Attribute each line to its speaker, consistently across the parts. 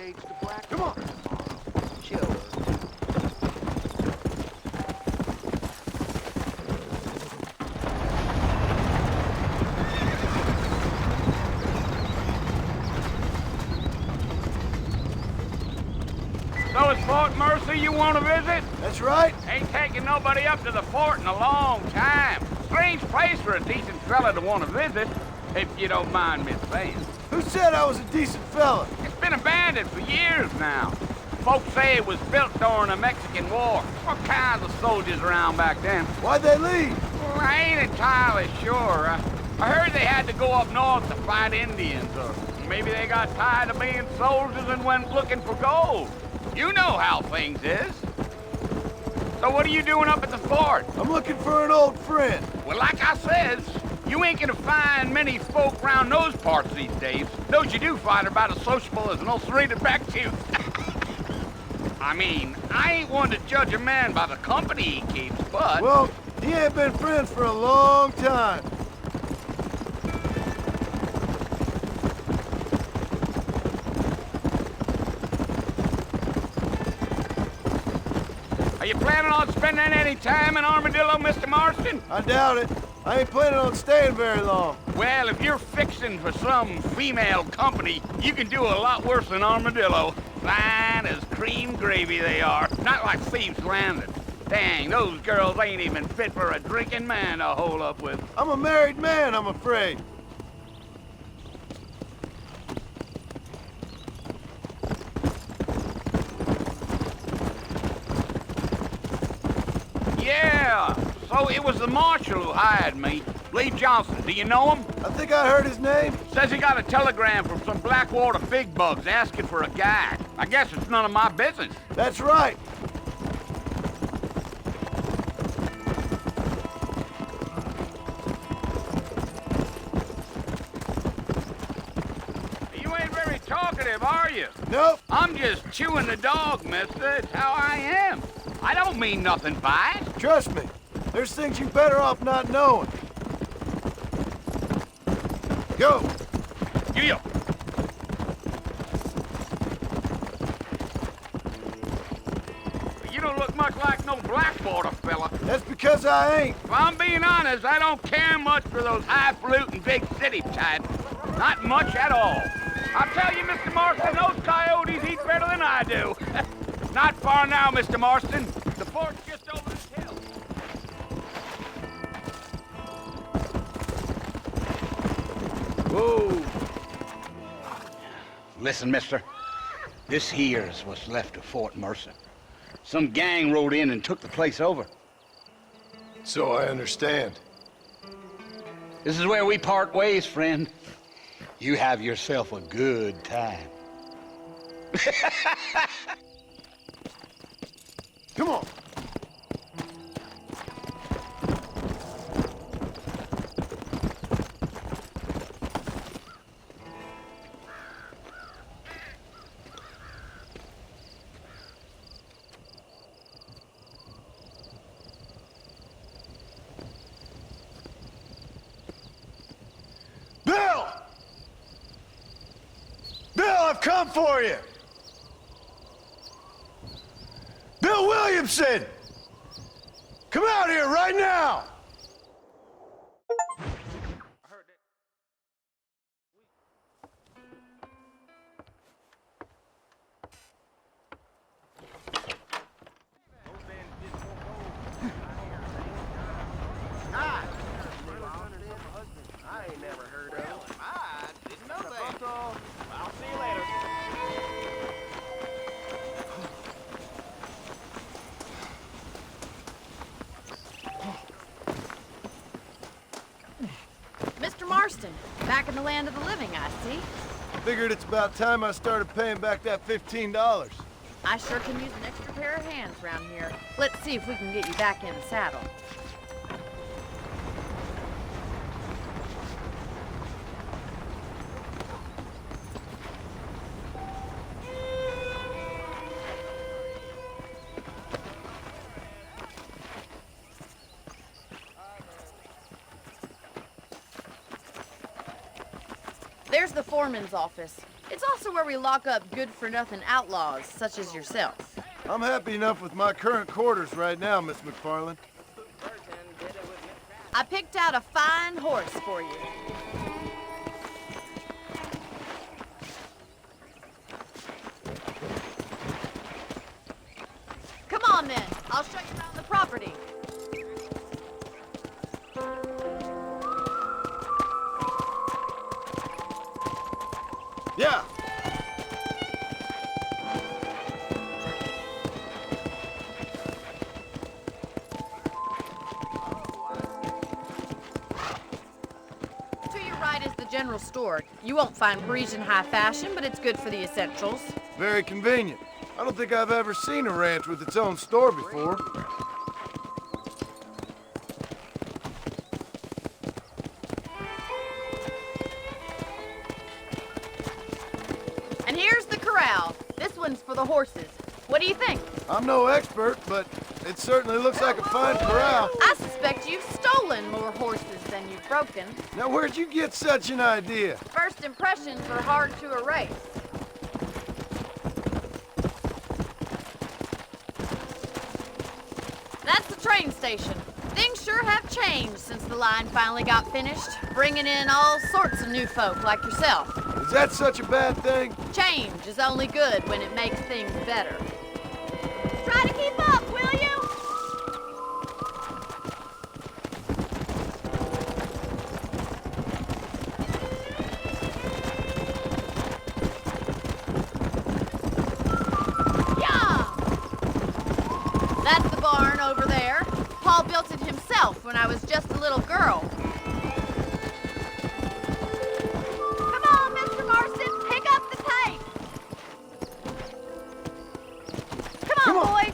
Speaker 1: stage the black.
Speaker 2: Come on.
Speaker 1: Chill.
Speaker 3: So it's Fort Mercy you want to visit?
Speaker 2: That's right.
Speaker 3: Ain't taking nobody up to the fort in a long time. Strange place for a decent fella to want to visit, if you don't mind me saying.
Speaker 2: Who said I was a decent fella?
Speaker 3: It's been abandoned for years now. Folks say it was built during the Mexican War. All kinds of soldiers around back then.
Speaker 2: Why'd they leave?
Speaker 3: Well, I ain't entirely sure. I heard they had to go up north to fight Indians, or maybe they got tired of being soldiers and went looking for gold. You know how things is. So what are you doing up at the fort?
Speaker 2: I'm looking for an old friend.
Speaker 3: Well, like I says, you ain't gonna find many folk around those parts these days. Those you do find are about as sociable as an ulcerated back tooth. I mean, I ain't one to judge a man by the company he keeps, but...
Speaker 2: Well, he ain't been friends for a long time.
Speaker 3: Are you planning on spending any time in Armadillo, Mr. Marston?
Speaker 2: I doubt it. I ain't planning on staying very long.
Speaker 3: Well, if you're fixing for some female company, you can do a lot worse than Armadillo. Fine as cream gravy they are. Not like Thieves Landing. Dang, those girls ain't even fit for a drinking man to hole up with.
Speaker 2: I'm a married man, I'm afraid.
Speaker 3: Yeah, so it was the marshal who hired me. Lee Johnson, do you know him?
Speaker 2: I think I heard his name.
Speaker 3: Says he got a telegram from some Blackwater big bugs asking for a guy. I guess it's none of my business.
Speaker 2: That's right.
Speaker 3: You ain't very talkative, are you?
Speaker 2: Nope.
Speaker 3: I'm just chewing the dog, mister. It's how I am. I don't mean nothing by it.
Speaker 2: Trust me. There's things you're better off not knowing. Go.
Speaker 3: You. You don't look much like no Blackwater fella.
Speaker 2: That's because I ain't.
Speaker 3: If I'm being honest, I don't care much for those highfalutin big city types. Not much at all. I'll tell you, Mr. Marston, those coyotes eat better than I do. Not far now, Mr. Marston. The fort's just over this hill. Whoa. Listen, mister. This here's what's left of Fort Mercer. Some gang rode in and took the place over.
Speaker 2: So I understand.
Speaker 3: This is where we part ways, friend. You have yourself a good time.
Speaker 2: Come on. Bill! Bill, I've come for you! Bill Williamson! Come out here right now!
Speaker 1: I ain't never heard of him. I didn't know that. I'll see you later.
Speaker 4: Mr. Marston, back in the land of the living, I see.
Speaker 2: Figured it's about time I started paying back that $15.
Speaker 4: I sure can use an extra pair of hands around here. Let's see if we can get you back in the saddle. There's the foreman's office. It's also where we lock up good-for-nothing outlaws, such as yourself.
Speaker 2: I'm happy enough with my current quarters right now, Miss McFarland.
Speaker 4: I picked out a fine horse for you. Come on, then. I'll show you around the property.
Speaker 2: Yeah.
Speaker 4: To your right is the general store. You won't find Parisian high fashion, but it's good for the essentials.
Speaker 2: Very convenient. I don't think I've ever seen a ranch with its own store before.
Speaker 4: And here's the corral. This one's for the horses. What do you think?
Speaker 2: I'm no expert, but it certainly looks like a fine corral.
Speaker 4: I suspect you've stolen more horses than you've broken.
Speaker 2: Now, where'd you get such an idea?
Speaker 4: First impressions are hard to erase. That's the train station. Things sure have changed since the line finally got finished, bringing in all sorts of new folk like yourself.
Speaker 2: Is that such a bad thing?
Speaker 4: Change is only good when it makes things better. Try to keep up, will you? Yeah! That's the barn over there. Paul built it himself when I was just a little girl. Come on, Mr. Marston, pick up the tape. Come on, boy.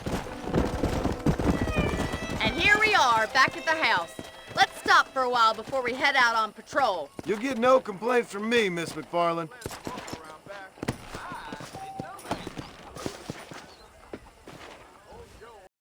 Speaker 4: And here we are, back at the house. Let's stop for a while before we head out on patrol.
Speaker 2: You'll get no complaints from me, Miss McFarland.